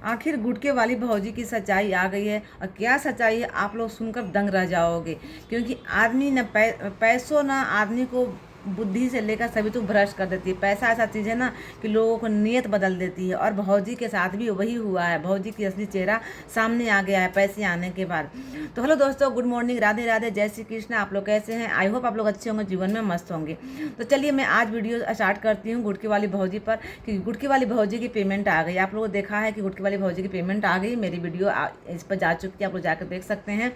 आखिर गुटके वाली भौजी की सच्चाई आ गई है, और क्या सच्चाई है आप लोग सुनकर दंग रह जाओगे। क्योंकि आदमी न पैसों ना आदमी को बुद्धि से लेकर सभी तो भ्रष्ट कर देती है। पैसा ऐसा चीज़ है ना कि लोगों को नीयत बदल देती है, और भौजी के साथ भी वही हुआ है। भौजी की असली चेहरा सामने आ गया है पैसे आने के बाद। तो हेलो दोस्तों, गुड मॉर्निंग, राधे राधे, जय श्री कृष्ण। आप लोग कैसे हैं? आई होप आप लोग अच्छे होंगे, जीवन में मस्त होंगे। तो चलिए मैं आज वीडियो स्टार्ट करती हूँ गुटके वाली भौजी पर, कि गुटके वाली भौजी की पेमेंट आ गई। आप लोगों ने देखा है कि गुटके वाली भौजी की पेमेंट आ गई। मेरी वीडियो इस पर जा चुकी है, आप लोग जाकर देख सकते हैं।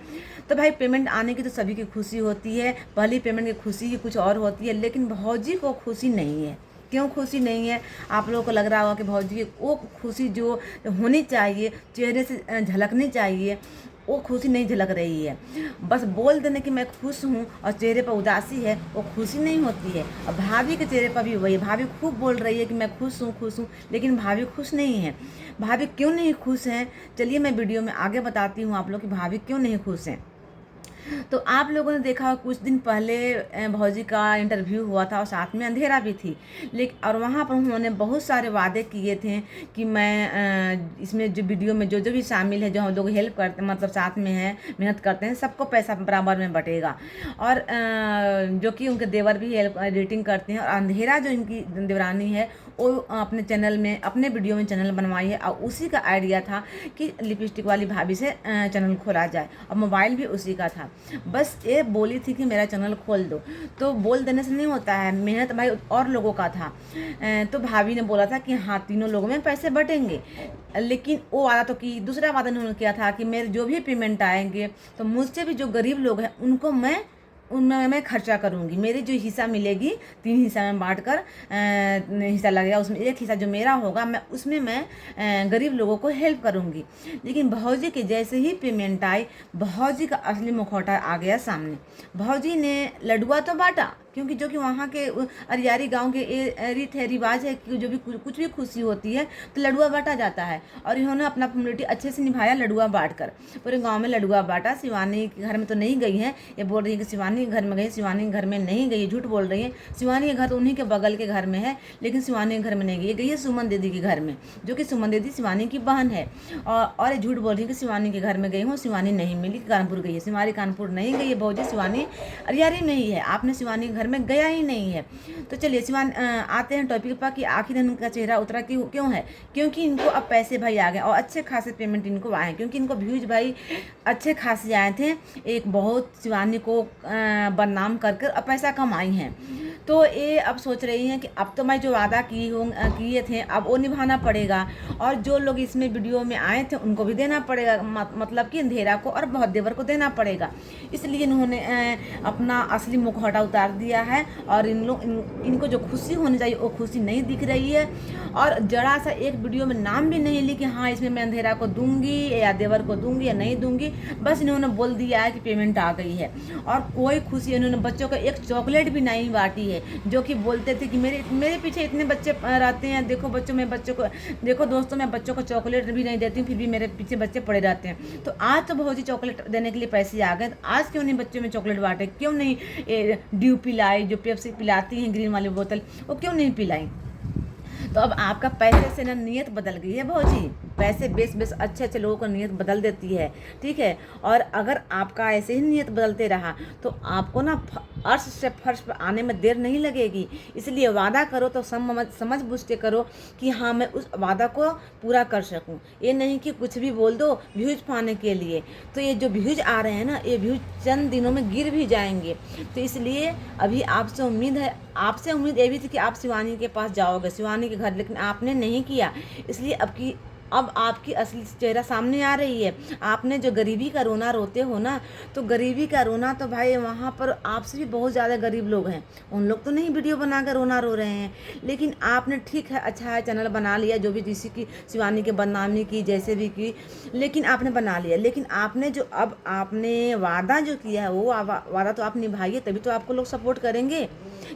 तो भाई पेमेंट आने की तो सभी की खुशी होती है, पहली पेमेंट की खुशी ही कुछ और होती है, लेकिन भौजी को खुशी नहीं है। क्यों खुशी नहीं है? आप लोगों को लग रहा होगा कि भौजी की वो खुशी जो होनी चाहिए, चेहरे से झलकनी चाहिए, वो खुशी नहीं झलक रही है। बस बोल देने कि मैं खुश हूँ और चेहरे पर उदासी है, वो खुशी नहीं होती है। और भाभी के चेहरे पर भी वही, भाभी खूब बोल रही है कि मैं खुश हूँ, लेकिन भाभी खुश नहीं है। भाभी क्यों नहीं खुश हैं? चलिए मैं वीडियो में आगे बताती हूँ आप लोग कि भाभी क्यों नहीं खुश हैं। तो आप लोगों ने देखा होगा कुछ दिन पहले भौजी का इंटरव्यू हुआ था, और साथ में अंधेरा भी थी। लेकिन और वहाँ पर उन्होंने बहुत सारे वादे किए थे कि मैं इसमें जो वीडियो में जो जो भी शामिल है, जो हम लोग हेल्प करते मतलब साथ में हैं, मेहनत करते हैं, सबको पैसा बराबर में बटेगा। और जो कि उनके देवर भी हेल्प एडिटिंग करते हैं। और अंधेरा जो इनकी देवरानी है, वो अपने चैनल में, अपने वीडियो में चैनल बनवाई है, और उसी का आइडिया था कि लिपस्टिक वाली भाभी से चैनल खोला जाए, और मोबाइल भी उसी का था। बस ये बोली थी कि मेरा चैनल खोल दो। तो बोल देने से नहीं होता है, मेहनत भाई और लोगों का था। तो भाभी ने बोला था कि हाँ, तीनों लोगों में पैसे बटेंगे। लेकिन वो वादा तो की, दूसरा वादा उन्होंने किया था कि मेरे जो भी पेमेंट आएंगे तो मुझसे भी जो गरीब लोग हैं उनको उनमें मैं खर्चा करूंगी। मेरी जो हिस्सा मिलेगी 3 हिस्सा में बांट कर हिस्सा लगेगा, उसमें एक हिस्सा जो मेरा होगा उसमें मैं गरीब लोगों को हेल्प करूंगी। लेकिन भौजी के जैसे ही पेमेंट आई, भौजी का असली मुखौटा आ गया सामने। भौजी ने लडुआ तो बांटा, क्योंकि जो कि वहाँ के अरियारी गांव के रीत है, रिवाज है कि जो भी कुछ भी खुशी होती है तो लडुआ बांटा जाता है। और इन्होंने अपना कम्युनिटी अच्छे से निभाया, लडुआ बांट कर पूरे गांव में लडुआ बांटा। शिवानी के घर में तो नहीं गई है, ये बोल रही है कि शिवानी के घर में गई, शिवानी के घर में नहीं गई, झूठ बोल रही है। शिवानी के घर तो उन्हीं के बगल के घर में है, लेकिन शिवानी के घर में नहीं गई, गई है सुमन दीदी के घर में, जो कि सुमन दीदी शिवानी की बहन है। और झूठ बोल रही है कि शिवानी के घर में गई हूँ, शिवानी नहीं मिली, कानपुर गई है। शिवानी कानपुर नहीं गई है भौजी, शिवानी अरियारी में ही है। आपने शिवानी के घर में गया ही नहीं है। तो चलिए आते हैं टॉपिक पर कि आखिर इनका चेहरा उतरा क्यों है। क्योंकि इनको अब पैसे भाई आ गए, और अच्छे खासे पेमेंट इनको आए, क्योंकि इनको व्यूज भाई अच्छे खासे आए थे। एक बहुत शिवानी को बदनाम करके अब पैसा कमाई हैं। तो ये अब सोच रही हैं कि अब तो मैं जो वादा किए थे अब वो निभाना पड़ेगा, और जो लोग इसमें वीडियो में आए थे उनको भी देना पड़ेगा, मतलब कि अंधेरा को और बहुत देवर को देना पड़ेगा। इसलिए इन्होंने अपना असली मुखौटा उतार दिया है, और इनको जो खुशी होनी चाहिए वो खुशी नहीं दिख रही है। और जरा सा एक वीडियो में नाम भी नहीं ली कि हाँ इसमें मैं अंधेरा को दूंगी या देवर को दूंगी या नहीं दूंगी। बस इन्होंने बोल दिया है कि पेमेंट आ गई है, और कोई खुशी, इन्होंने बच्चों को एक चॉकलेट भी नहीं बांटी है। जो कि बोलते थे कि मेरे पीछे इतने बच्चे रहते हैं, देखो बच्चों को देखो दोस्तों, मैं बच्चों को चॉकलेट भी नहीं देती हूँ, फिर भी मेरे पीछे बच्चे पड़े रहते हैं। तो आज तो भौजी चॉकलेट देने के लिए पैसे आ गए, तो आज क्यों नहीं बच्चों में चॉकलेट बांटे? क्यों नहीं ड्यू पिलाई, जो पेप्सी पिलाती हैं ग्रीन वाली बोतल, वो क्यों नहीं पिलाई? तो अब आपका पैसे से ना नीयत बदल गई है भौजी। पैसे बेस अच्छे लोगों को नीयत बदल देती है, ठीक है। और अगर आपका ऐसे ही नीयत बदलते रहा तो आपको ना अर्श से फर्श पर आने में देर नहीं लगेगी। इसलिए वादा करो तो समझ बूझ के करो कि हाँ मैं उस वादा को पूरा कर सकूं। ये नहीं कि कुछ भी बोल दो व्यूज पाने के लिए। तो ये जो व्यूज आ रहे हैं ना, ये व्यूज चंद दिनों में गिर भी जाएंगे। तो इसलिए अभी आपसे उम्मीद ये भी थी कि आप शिवानी के पास जाओगे, शिवानी के घर, लेकिन आपने नहीं किया। इसलिए अब आपकी असली चेहरा सामने आ रही है। आपने जो गरीबी का रोना रोते हो ना, तो गरीबी का रोना तो भाई वहाँ पर आपसे भी बहुत ज़्यादा गरीब लोग हैं, उन लोग तो नहीं वीडियो बना कर रोना रो रहे हैं। लेकिन आपने ठीक है, अच्छा है, चैनल बना लिया, जो भी जिसी की शिवानी के बदनामी की, जैसे भी की, लेकिन आपने बना लिया। लेकिन आपने वादा जो किया है वो वादा तो आप निभाइए, तभी तो आपको लोग सपोर्ट करेंगे।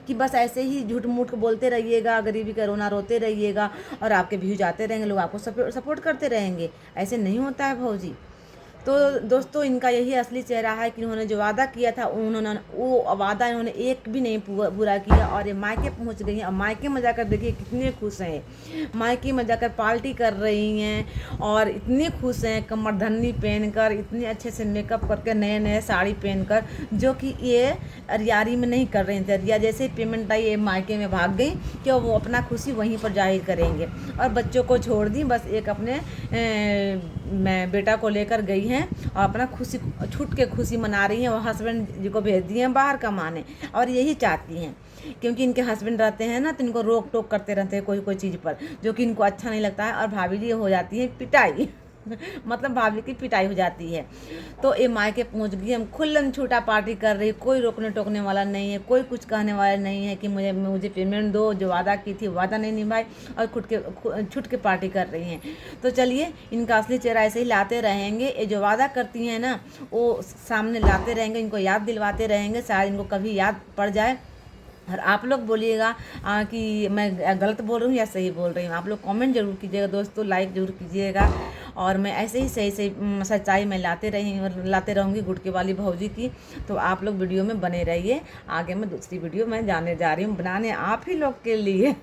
कि बस ऐसे ही झूठ मूठ बोलते रहिएगा, गरीबी का रोना रोते रहिएगा, और आपके व्यूज आते रहेंगे, लोग आपको सपोर्ट करते रहेंगे। ऐसे नहीं होता है भौजी। तो दोस्तों इनका यही असली चेहरा है कि उन्होंने जो वादा किया था उन्होंने वो वादा इन्होंने एक भी नहीं पूरा किया, और ये मायके पहुंच गई हैं। और मायके में जाकर देखिए कितने खुश हैं, मायके में जाकर पार्टी कर रही हैं और इतनी खुश हैं, कमरधन्नी पहनकर, इतने अच्छे से मेकअप करके, नए नए साड़ी पहनकर, जो कि ये अरियारी में नहीं कर रही थी। अरिया जैसे ही पेमेंट आई ये मायके में भाग गई कि वो अपना खुशी वहीं पर जाहिर करेंगे, और बच्चों को छोड़ दी, बस एक अपने मैं बेटा को लेकर गई हैं और अपना खुशी छूट के खुशी मना रही हैं। और हस्बैंड जी को भेज दिए हैं बाहर कमाने, और यही चाहती हैं, क्योंकि इनके हस्बैंड रहते हैं ना तो इनको रोक टोक करते रहते हैं कोई कोई चीज़ पर, जो कि इनको अच्छा नहीं लगता है। और भाभी जी हो जाती है पिटाई मतलब भाभी की पिटाई हो जाती है। तो ये मायके पहुंच गई, हम खुल्लम छूटा पार्टी कर रही, कोई रोकने टोकने वाला नहीं है, कोई कुछ कहने वाला नहीं है कि मुझे पेमेंट दो, जो वादा की थी वादा नहीं निभाई, और छूट के पार्टी कर रही हैं। तो चलिए इनका असली चेहरा ऐसे ही लाते रहेंगे, ये जो वादा करती हैं ना वो सामने लाते रहेंगे, इनको याद दिलवाते रहेंगे, शायद इनको कभी याद पड़ जाए। और आप लोग बोलिएगा कि मैं गलत बोल रही हूँ या सही बोल रही हूँ, आप लोग कमेंट जरूर कीजिएगा दोस्तों, लाइक जरूर कीजिएगा। और मैं ऐसे ही सही सही सच्चाई मैं लाते रहूँगी गुटके वाली भौजी की। तो आप लोग वीडियो में बने रहिए, आगे मैं दूसरी वीडियो मैं जाने जा रही हूँ बनाने आप ही लोग के लिए